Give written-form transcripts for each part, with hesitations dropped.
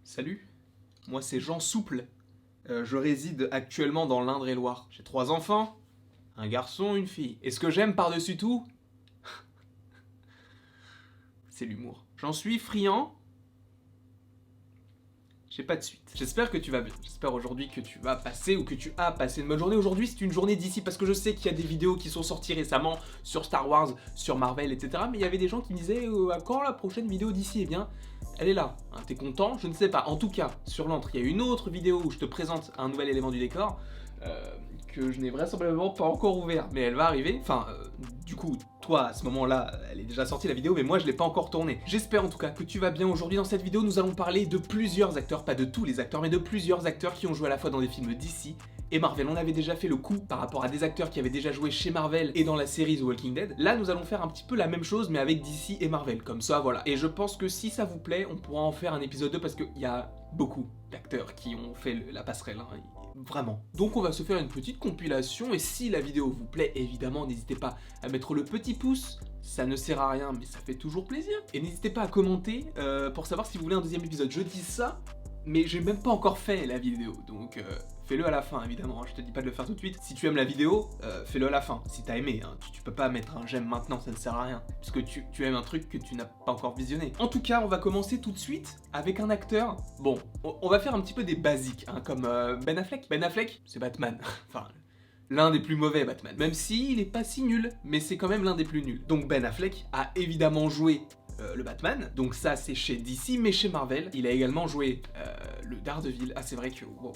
Salut, moi c'est Jean Souple. Je réside actuellement dans l'Indre-et-Loire. J'ai 3 enfants, un garçon, une fille. Et ce que j'aime par-dessus tout, c'est l'humour. J'en suis friand. J'ai pas de suite. J'espère que tu vas bien. J'espère aujourd'hui que tu vas passer ou que tu as passé une bonne journée. Aujourd'hui, c'est une journée d'ici parce que je sais qu'il y a des vidéos qui sont sorties récemment sur Star Wars, sur Marvel, etc. Mais il y avait des gens qui me disaient à quand la prochaine vidéo d'ici? Eh bien, elle est là. Hein, t'es content? Je ne sais pas. En tout cas, sur l'antre, il y a une autre vidéo où je te présente un nouvel élément du décor que je n'ai vraisemblablement pas encore ouvert, mais elle va arriver. Enfin, du coup, toi, à ce moment-là, elle est déjà sortie la vidéo, mais moi, je l'ai pas encore tournée. J'espère en tout cas que tu vas bien. Aujourd'hui, dans cette vidéo, nous allons parler de plusieurs acteurs, pas de tous les acteurs, mais de plusieurs acteurs qui ont joué à la fois dans des films DC et Marvel. On avait déjà fait le coup par rapport à des acteurs qui avaient déjà joué chez Marvel et dans la série The Walking Dead. Là, nous allons faire un petit peu la même chose, mais avec DC et Marvel, comme ça, voilà. Et je pense que si ça vous plaît, on pourra en faire un épisode 2 parce qu'il y a beaucoup d'acteurs qui ont fait la passerelle, hein, vraiment. Donc on va se faire une petite compilation, et si la vidéo vous plaît, évidemment, n'hésitez pas à mettre le petit pouce. Ça ne sert à rien, mais ça fait toujours plaisir. Et n'hésitez pas à commenter pour savoir si vous voulez un deuxième épisode. Je dis ça, mais j'ai même pas encore fait la vidéo, donc fais-le à la fin, évidemment, je te dis pas de le faire tout de suite. Si tu aimes la vidéo, fais-le à la fin, si t'as aimé, hein. Tu peux pas mettre un j'aime maintenant, ça ne sert à rien, parce que tu aimes un truc que tu n'as pas encore visionné. En tout cas, on va commencer tout de suite avec un acteur, bon, on va faire un petit peu des basiques, hein, comme Ben Affleck. Ben Affleck, c'est Batman, enfin... l'un des plus mauvais Batman, même s'il est pas si nul, mais c'est quand même l'un des plus nuls. Donc Ben Affleck a évidemment joué le Batman, donc ça c'est chez DC, mais chez Marvel, il a également joué le Daredevil. Ah, c'est vrai que, bon,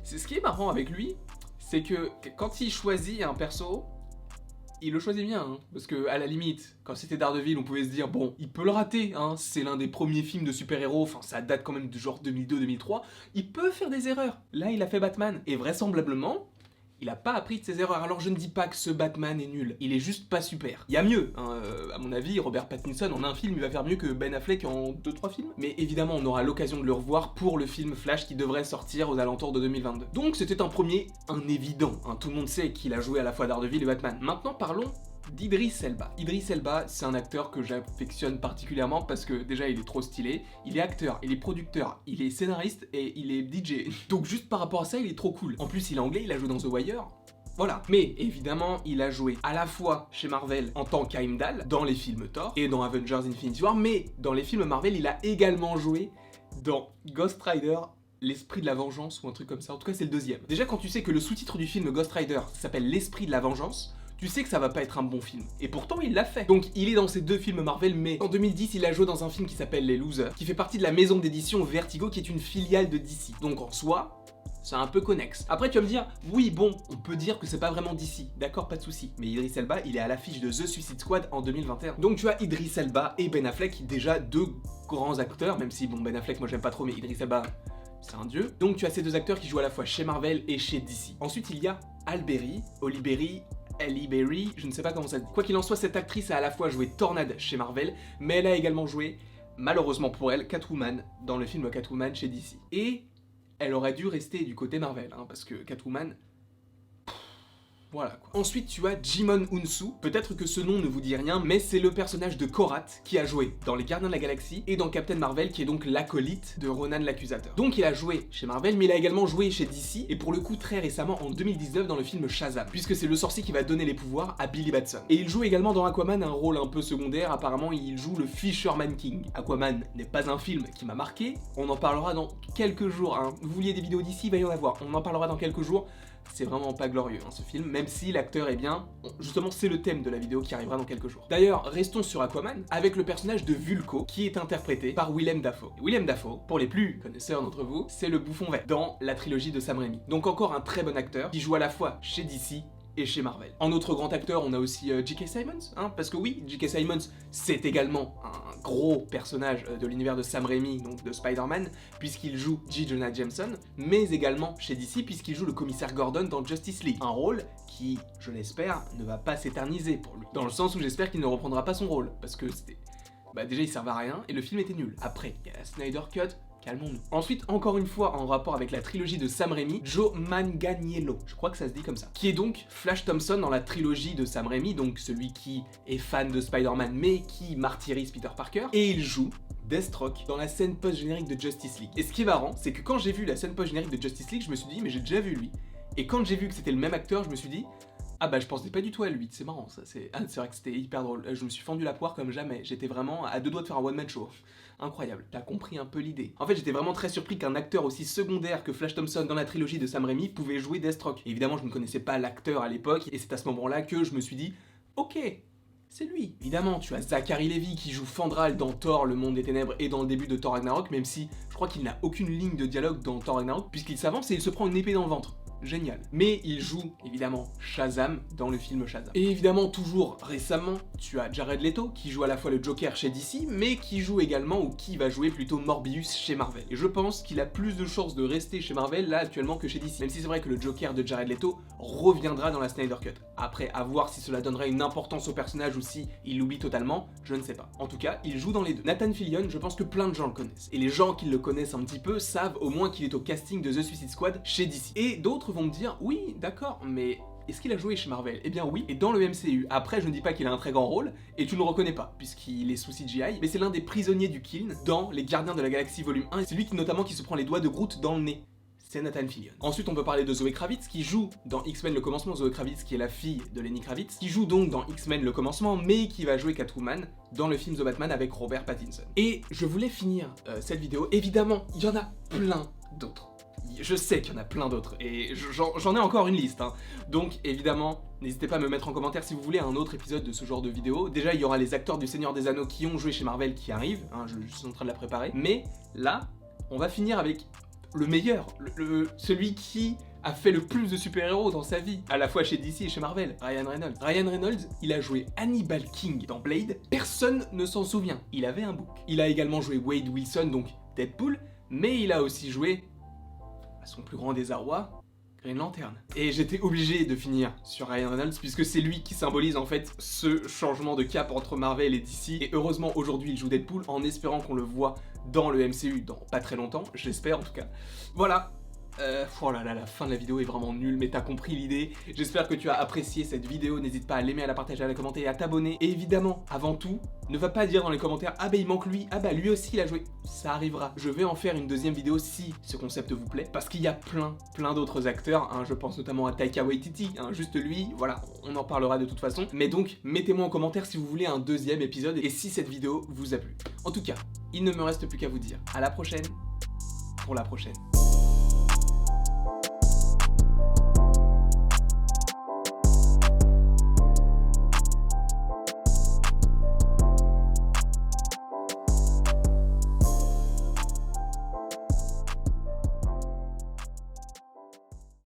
c'est ce qui est marrant avec lui, c'est que quand il choisit un perso, il le choisit bien, hein, parce que à la limite, quand c'était Daredevil, on pouvait se dire, bon, il peut le rater, hein, c'est l'un des premiers films de super-héros, enfin ça date quand même de genre 2002-2003, il peut faire des erreurs. Là, il a fait Batman, et vraisemblablement, il a pas appris de ses erreurs. Alors je ne dis pas que ce Batman est nul, il est juste pas super. Il y a mieux, hein. À mon avis, Robert Pattinson en un film, il va faire mieux que Ben Affleck en 2-3 films. Mais évidemment, on aura l'occasion de le revoir pour le film Flash qui devrait sortir aux alentours de 2022. Donc c'était un premier, un évident, hein. Tout le monde sait qu'il a joué à la fois Daredevil et Batman. Maintenant parlons d'Idris Elba. Idris Elba, c'est un acteur que j'affectionne particulièrement parce que déjà il est trop stylé, il est acteur, il est producteur, il est scénariste et il est DJ. Donc juste par rapport à ça, il est trop cool. En plus il est anglais, il a joué dans The Wire. Voilà. Mais évidemment, il a joué à la fois chez Marvel en tant qu'Heimdall dans les films Thor et dans Avengers Infinity War, mais dans les films Marvel, il a également joué dans Ghost Rider, l'esprit de la vengeance ou un truc comme ça. En tout cas, c'est le deuxième. Déjà, quand tu sais que le sous-titre du film Ghost Rider s'appelle l'esprit de la vengeance, tu sais que ça va pas être un bon film. Et pourtant, il l'a fait. Donc, il est dans ces deux films Marvel, mais en 2010, il a joué dans un film qui s'appelle Les Losers, qui fait partie de la maison d'édition Vertigo, qui est une filiale de DC. Donc, en soi, c'est un peu connexe. Après, tu vas me dire, oui, bon, on peut dire que c'est pas vraiment DC. D'accord, pas de souci. Mais Idris Elba, il est à l'affiche de The Suicide Squad en 2021. Donc, tu as Idris Elba et Ben Affleck, déjà deux grands acteurs, même si, bon, Ben Affleck, moi, j'aime pas trop, mais Idris Elba... c'est un dieu. Donc tu as ces deux acteurs qui jouent à la fois chez Marvel et chez DC. Ensuite il y a Halle Berry, je ne sais pas comment ça se dit. Quoi qu'il en soit, cette actrice a à la fois joué Tornade chez Marvel, mais elle a également joué, malheureusement pour elle, Catwoman dans le film Catwoman chez DC. Et elle aurait dû rester du côté Marvel, hein, parce que Catwoman... voilà quoi. Ensuite tu as Djimon Hounsou, peut-être que ce nom ne vous dit rien, mais c'est le personnage de Korath qui a joué dans Les Gardiens de la Galaxie et dans Captain Marvel, qui est donc l'acolyte de Ronan l'Accusateur. Donc il a joué chez Marvel, mais il a également joué chez DC, et pour le coup très récemment en 2019 dans le film Shazam, puisque c'est le sorcier qui va donner les pouvoirs à Billy Batson. Et il joue également dans Aquaman un rôle un peu secondaire, apparemment il joue le Fisherman King. Aquaman n'est pas un film qui m'a marqué, on en parlera dans quelques jours, hein. Vous vouliez des vidéos d'ici, il va y en avoir, on en parlera dans quelques jours. C'est vraiment pas glorieux, hein, ce film, même si l'acteur est bien. Justement, c'est le thème de la vidéo qui arrivera dans quelques jours. D'ailleurs, restons sur Aquaman, avec le personnage de Vulko, qui est interprété par Willem Dafoe. Et Willem Dafoe, pour les plus connaisseurs d'entre vous, c'est le bouffon vert, dans la trilogie de Sam Raimi. Donc encore un très bon acteur, qui joue à la fois chez DC et chez Marvel. En autre grand acteur, on a aussi J.K. Simmons, hein, parce que oui, J.K. Simmons, c'est également un gros personnage de l'univers de Sam Raimi, donc de Spider-Man, puisqu'il joue J. Jonah Jameson, mais également chez DC, puisqu'il joue le commissaire Gordon dans Justice League. Un rôle qui, je l'espère, ne va pas s'éterniser pour lui. Dans le sens où j'espère qu'il ne reprendra pas son rôle, parce que c'était... bah déjà il servait à rien, et le film était nul. Après, il y a la Snyder Cut, calmons-nous. Ensuite, encore une fois, en rapport avec la trilogie de Sam Raimi, Joe Manganiello, je crois que ça se dit comme ça, qui est donc Flash Thompson dans la trilogie de Sam Raimi, donc celui qui est fan de Spider-Man mais qui martyrise Peter Parker, et il joue Deathstroke dans la scène post-générique de Justice League. Et ce qui est marrant, c'est que quand j'ai vu la scène post-générique de Justice League, je me suis dit, mais j'ai déjà vu lui. Et quand j'ai vu que c'était le même acteur, je me suis dit, ah bah je pensais pas du tout à lui, c'est marrant ça, c'est vrai que c'était hyper drôle. Je me suis fendu la poire comme jamais, j'étais vraiment à deux doigts de faire un one-man show. Incroyable, t'as compris un peu l'idée. En fait, j'étais vraiment très surpris qu'un acteur aussi secondaire que Flash Thompson dans la trilogie de Sam Raimi pouvait jouer Deathstroke. Et évidemment, je ne connaissais pas l'acteur à l'époque, et c'est à ce moment-là que je me suis dit, ok, c'est lui. Évidemment, tu as Zachary Levi qui joue Fandral dans Thor, le monde des ténèbres, et dans le début de Thor Ragnarok, même si je crois qu'il n'a aucune ligne de dialogue dans Thor Ragnarok, puisqu'il s'avance et il se prend une épée dans le ventre. Génial. Mais il joue, évidemment, Shazam dans le film Shazam. Et évidemment, toujours récemment, tu as Jared Leto, qui joue à la fois le Joker chez DC, mais qui joue également, ou qui va jouer plutôt Morbius chez Marvel. Et je pense qu'il a plus de chances de rester chez Marvel, là, actuellement, que chez DC. Même si c'est vrai que le Joker de Jared Leto reviendra dans la Snyder Cut. Après, à voir si cela donnerait une importance au personnage ou si il l'oublie totalement, je ne sais pas. En tout cas, il joue dans les deux. Nathan Fillion, je pense que plein de gens le connaissent. Et les gens qui le connaissent un petit peu savent au moins qu'il est au casting de The Suicide Squad chez DC. Et d'autres vont me dire, oui, d'accord, mais est-ce qu'il a joué chez Marvel? Eh bien oui, et dans le MCU. Après, je ne dis pas qu'il a un très grand rôle, et tu ne le reconnais pas, puisqu'il est sous CGI, mais c'est l'un des prisonniers du Kyln dans Les Gardiens de la Galaxie volume 1, et c'est lui qui notamment qui se prend les doigts de Groot dans le nez. C'est Nathan Fillion. Ensuite, on peut parler de Zoé Kravitz, qui joue dans X-Men le commencement, Zoé Kravitz qui est la fille de Lenny Kravitz, qui joue donc dans X-Men le commencement, mais qui va jouer Catwoman dans le film The Batman avec Robert Pattinson. Et je voulais finir cette vidéo, évidemment, il y en a plein d'autres. Je sais qu'il y en a plein d'autres, et j'en ai encore une liste, hein. Donc évidemment, n'hésitez pas à me mettre en commentaire si vous voulez un autre épisode de ce genre de vidéo. Déjà, il y aura les acteurs du Seigneur des Anneaux qui ont joué chez Marvel qui arrivent, hein, je suis en train de la préparer. Mais là, on va finir avec le meilleur, celui qui a fait le plus de super-héros dans sa vie, à la fois chez DC et chez Marvel, Ryan Reynolds. Ryan Reynolds, il a joué Hannibal King dans Blade, personne ne s'en souvient, il avait un bouc. Il a également joué Wade Wilson, donc Deadpool, mais il a aussi joué, à son plus grand désarroi, Green Lantern. Et j'étais obligé de finir sur Ryan Reynolds puisque c'est lui qui symbolise en fait ce changement de cap entre Marvel et DC. Et heureusement aujourd'hui il joue Deadpool en espérant qu'on le voit dans le MCU dans pas très longtemps, j'espère en tout cas. Voilà. Oh là là, la fin de la vidéo est vraiment nulle, mais t'as compris l'idée. J'espère que tu as apprécié cette vidéo. N'hésite pas à l'aimer, à la partager, à la commenter et à t'abonner. Et évidemment, avant tout, ne va pas dire dans les commentaires « Ah bah il manque lui, ah bah lui aussi il a joué ». Ça arrivera. Je vais en faire une deuxième vidéo si ce concept vous plaît. Parce qu'il y a plein d'autres acteurs, hein, je pense notamment à Taika Waititi, hein, juste lui, voilà, on en parlera de toute façon. Mais donc, mettez-moi en commentaire si vous voulez un deuxième épisode et si cette vidéo vous a plu. En tout cas, il ne me reste plus qu'à vous dire à la prochaine pour la prochaine.